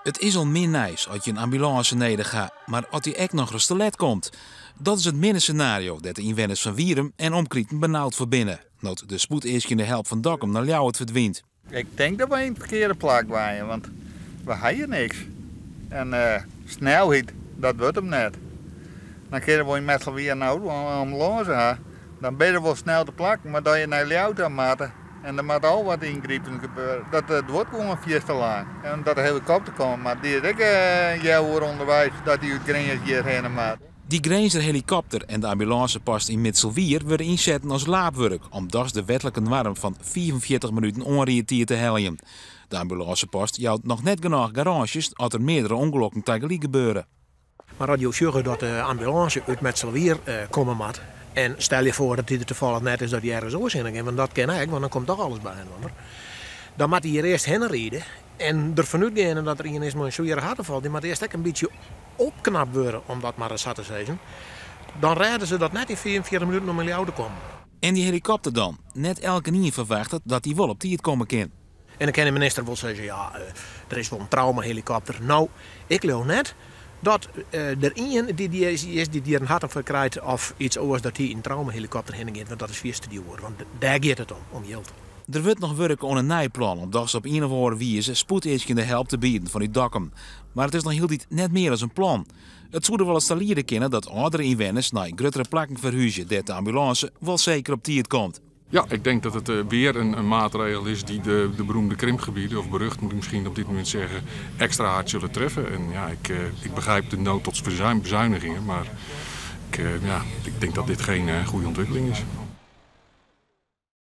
Het is al min nice als je een ambulance neder gaat, maar als die echt nog eens te let komt. Dat is het middenscenario dat de inwoners van Wierum en omkrieten benauwd voor binnen. Nood de spoed eerst in de helft van Dokkum naar Ljouwert verdwijnt. Ik denk dat we in het verkeerde plak waren, want we hebben niks. En snelheid, dat wordt hem net. Dan kunnen we met z'n weer een auto ambulance hebben. Dan ben je wel snel te plak, maar dat je naar Ljouwert moet. En er moet al wat ingrepen gebeuren. Dat wordt gewoon 4 te lang. En dat de helikopter komt, maar die is ook jouw onderwijs dat die uit Grenjes hierheen moet. Die Grenzer helikopter en de ambulancepost in Midselwier worden inzetten als laapwerk, om dus de wettelijke norm van 44 minuten onoriënteerd te helpen. De ambulancepost houdt nog net genoeg garages als er meerdere ongelukken tegelijk gebeuren. Maar als je zorgt dat de ambulance uit Midselwier komen moet, en stel je voor dat die er toevallig net is dat die ergens oors in gaat, want dat ken ik, want dan komt toch alles bij hen. Dan moet hij hier eerst heen rijden en ervan uitgaan dat er iemand is met een zware hartaanval, die moet eerst ook een beetje opknapt worden, om dat maar eens te zeggen. Dan redden ze dat net in 44 minuten om in Ljouwert te komen. En die helikopter dan? Net elke niet verwacht dat die wel op tijd komen kan. En dan kan de minister wel zeggen, ja, er is wel een traumahelikopter. Nou, ik geloof net dat er iemand die er een hartaanval krijgt of iets anders, dat hij een traumahelikopter heen gaat, want dat is veel te duur. Want daar gaat het om geld. Er wordt nog werk aan een nijplan om dat op een of andere wijze spoedeisje in de help te bieden van die Dokkum. Maar het is nog heel dit net meer als een plan. Het zou er wel eens leren kennen dat oudere inwoners naar grotere plekken verhuizen, dat de ambulance wel zeker op tijd komt. Ja, ik denk dat het weer een maatregel is die de beroemde krimpgebieden, of berucht moet ik misschien op dit moment zeggen, extra hard zullen treffen. En ja, ik begrijp de nood tot bezuinigingen, maar ik denk dat dit geen goede ontwikkeling is.